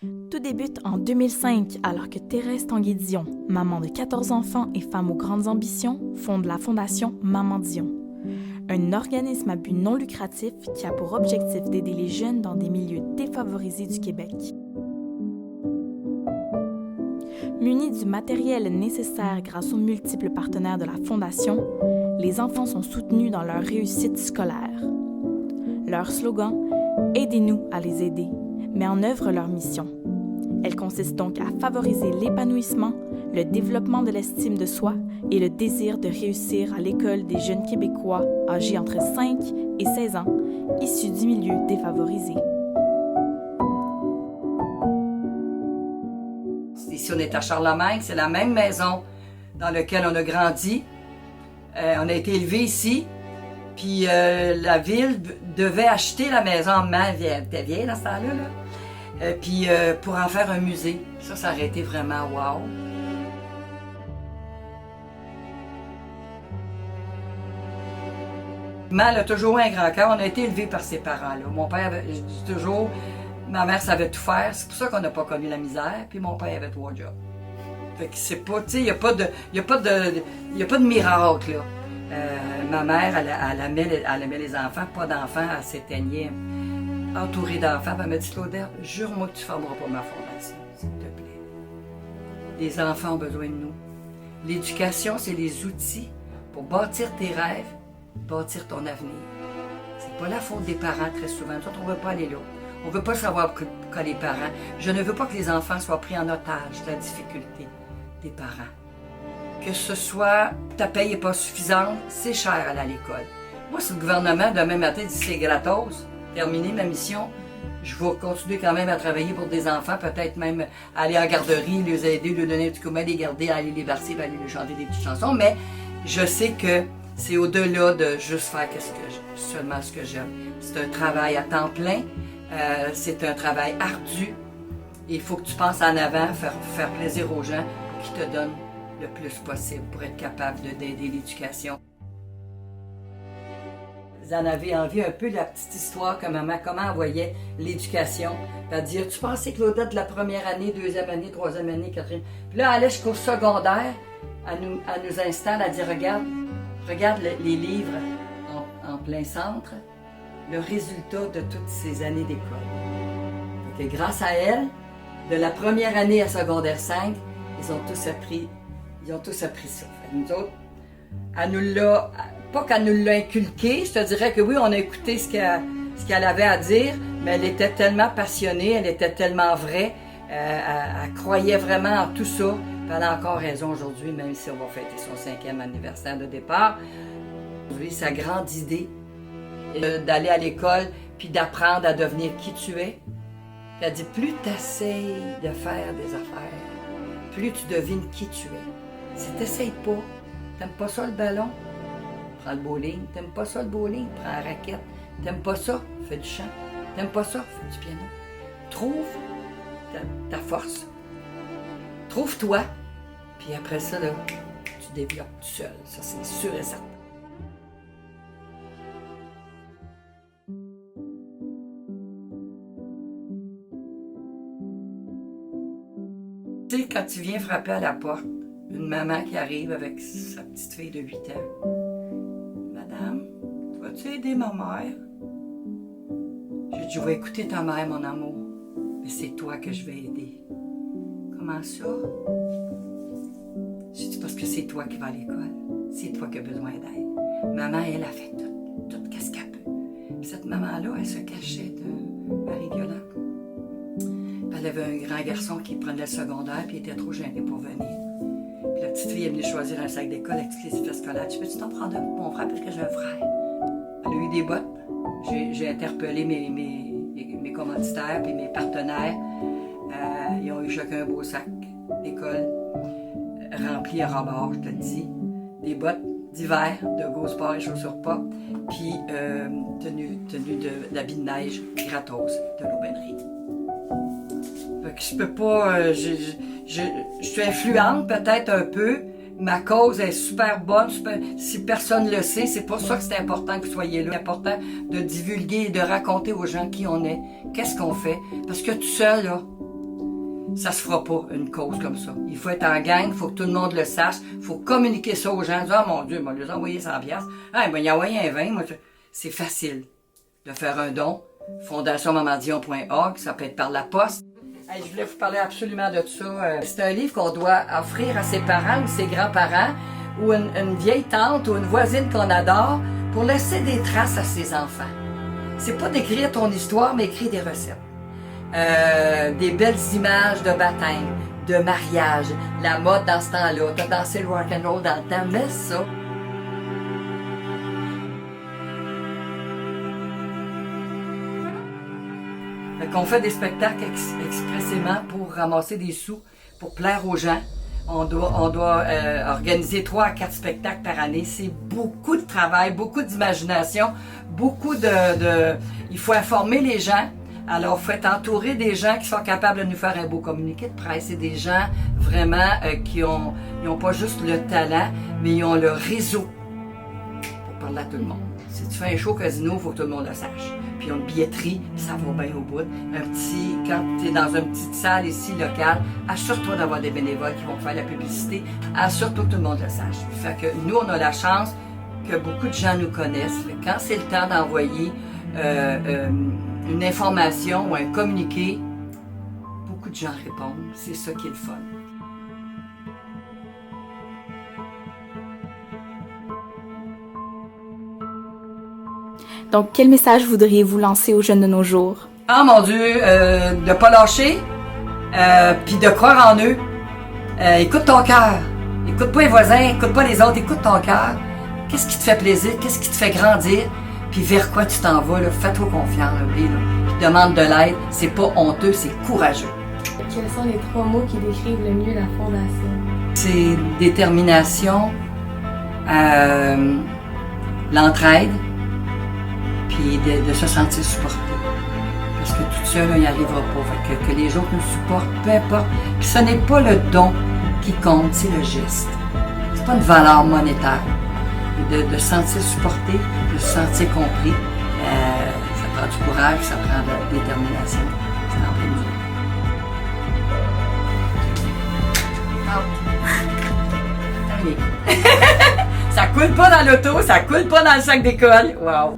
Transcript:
Tout débute en 2005 alors que Thérèse Tanguay-Dion, maman de 14 enfants et femme aux grandes ambitions, fonde la fondation Maman Dion, un organisme à but non lucratif qui a pour objectif d'aider les jeunes dans des milieux défavorisés du Québec. Munis du matériel nécessaire grâce aux multiples partenaires de la Fondation, les enfants sont soutenus dans leur réussite scolaire. Leur slogan « Aidez-nous à les aider » met en œuvre leur mission. Elle consiste donc à favoriser l'épanouissement, le développement de l'estime de soi et le désir de réussir à l'école des jeunes Québécois âgés entre 5 et 16 ans, issus du milieu défavorisé. Ici, on est à Charlemagne, c'est la même maison dans laquelle on a grandi. On a été élevés ici, puis la ville devait acheter la maison en main, elle était vieille dans ce temps-là, puis pour en faire un musée. Ça aurait été vraiment wow. Mal a toujours eu un grand cœur, on a été élevés par ses parents. Là. Mon père, je dis toujours, ma mère savait tout faire, c'est pour ça qu'on n'a pas connu la misère, puis mon père avait 3 jobs. Fait que c'est pas, tu sais, il n'y a pas de miracle, là. Ma mère, elle aimait les enfants, pas d'enfants, elle s'éteignait entourée d'enfants. Elle m'a dit, Claudette, jure-moi que tu ne fermeras pas ma fondation, s'il te plaît. Les enfants ont besoin de nous. L'éducation, c'est les outils pour bâtir tes rêves, bâtir ton avenir. C'est pas la faute des parents très souvent. Nous autres, on ne veut pas aller là. On ne veut pas savoir que les parents. Je ne veux pas que les enfants soient pris en otage de la difficulté des parents. Que ce soit ta paye n'est pas suffisante, c'est cher à aller à l'école. Moi, si le gouvernement demain matin dit c'est gratos, terminer ma mission, je vais continuer quand même à travailler pour des enfants, peut-être même aller en garderie, les aider, leur donner un petit coup de main, les garder, aller les bercer, aller leur chanter des petites chansons. Mais je sais que c'est au-delà de juste faire seulement ce que j'aime. C'est un travail à temps plein, c'est un travail ardu. Il faut que tu penses en avant, faire plaisir aux gens qui te donnent le plus possible pour être capable d'aider l'éducation. Vous en avez envie un peu de la petite histoire que maman, comment elle voyait l'éducation. C'est-à-dire, tu pensais Claudette de la première année, deuxième année, troisième année, quatrième. Puis là, elle allait jusqu'au secondaire, elle nous installe, elle dit, regarde les livres en plein centre, le résultat de toutes ces années d'école. Fait que grâce à elle, de la première année à secondaire 5, ils ont tous appris ça. Fait que nous autres, elle nous l'a, pas qu'elle nous l'a inculqué, je te dirais que oui, on a écouté ce qu'elle avait à dire, mais elle était tellement passionnée, elle était tellement vraie, elle croyait vraiment en tout ça. Puis elle a encore raison aujourd'hui, même si on va fêter son 5e anniversaire de départ. Aujourd'hui, sa grande idée d'aller à l'école puis d'apprendre à devenir qui tu es. Elle dit, plus tu essayes de faire des affaires, plus tu devines qui tu es. Si tu n'essayes pas, t'aimes pas ça le ballon, prends le bowling. T'aimes pas ça le bowling, prends la raquette. T'aimes pas ça, fais du chant. T'aimes pas ça, fais du piano. Trouve ta force. Trouve-toi. Puis après ça, là, tu développes tout seul. Ça, c'est sûr et certain. Tu sais, quand tu viens frapper à la porte, une maman qui arrive avec sa petite fille de 8 ans. Madame, vas-tu aider ma mère? J'ai dit, je vais écouter ta mère, mon amour. Mais c'est toi que je vais aider. Comment ça? J'ai dit, parce que c'est toi qui vas à l'école. C'est toi qui as besoin d'aide. Maman, elle a fait tout ce qu'elle peut. Puis cette maman-là, elle se cachait de Marie-Violette. Elle avait un grand garçon qui prenait le secondaire, puis il était trop gêné pour venir. Puis la petite fille est venue choisir un sac d'école avec toutes les effets scolaires. Tu peux-tu t'en prendre un pour mon frère, parce que j'ai un frère? Elle a eu des bottes. J'ai interpellé mes commanditaires puis mes partenaires. Ils ont eu chacun un beau sac d'école rempli à rebord, je te le dis. Des bottes d'hiver de Go Sport et chaussures pop, puis tenue d'habits de neige gratos de l'aubainerie. Fait que je peux pas... je suis influente peut-être un peu. Ma cause est super bonne. Si personne le sait, c'est pour ça que c'est important que vous soyez là. C'est important de divulguer et de raconter aux gens qui on est, qu'est-ce qu'on fait. Parce que tout seul, là, ça se fera pas, une cause comme ça. Il faut être en gang, il faut que tout le monde le sache, il faut communiquer ça aux gens. Dire, oh mon Dieu, moi, les envoyer 100 piastres. Ah, ben, il a envoyé un 20. Moi, c'est facile de faire un don. FondationMamanDion.org, ça peut être par la poste. Hey, je voulais vous parler absolument de ça. C'est un livre qu'on doit offrir à ses parents ou ses grands-parents ou une vieille tante ou une voisine qu'on adore pour laisser des traces à ses enfants. C'est pas d'écrire ton histoire, mais écrire des recettes. Des belles images de baptême, de mariage, la mode dans ce temps-là. T'as dansé le rock'n'roll dans le temps, mais ça. Qu'on fait des spectacles expressément pour ramasser des sous, pour plaire aux gens. On doit organiser 3 à 4 spectacles par année. C'est beaucoup de travail, beaucoup d'imagination, beaucoup il faut informer les gens. Alors, il faut être entouré des gens qui sont capables de nous faire un beau communiqué de presse. C'est des gens vraiment qui ont pas juste le talent, mais ils ont le réseau pour parler à tout le monde. Si tu fais un show casino, il faut que tout le monde le sache. Puis ils ont une billetterie, ça va bien au bout. Quand tu es dans une petite salle ici, locale, assure-toi d'avoir des bénévoles qui vont faire la publicité. Assure-toi que tout le monde le sache. Fait que nous, on a la chance que beaucoup de gens nous connaissent. Quand c'est le temps d'envoyer une information ou un communiqué, beaucoup de gens répondent. C'est ça qui est le fun. Donc, quel message voudriez-vous lancer aux jeunes de nos jours? Ah mon Dieu, de pas lâcher, puis de croire en eux. Écoute ton cœur. Écoute pas les voisins, écoute pas les autres, écoute ton cœur. Qu'est-ce qui te fait plaisir? Qu'est-ce qui te fait grandir? Puis vers quoi tu t'en vas, là? Fais-toi confiance, là, puis demande de l'aide. C'est pas honteux, c'est courageux. Quels sont les 3 mots qui décrivent le mieux la Fondation? C'est détermination, l'entraide, puis de se sentir supporté. Parce que tout seul, il n'y arrivera pas. Fait que les autres nous supportent, peu importe. Puis ce n'est pas le don qui compte, c'est le geste. C'est pas une valeur monétaire. De se sentir supporté, de se sentir compris, ça prend du courage, ça prend de la détermination. C'est en plein milieu. Terminé. Ça coule pas dans l'auto, ça coule pas dans le sac d'école. Wow!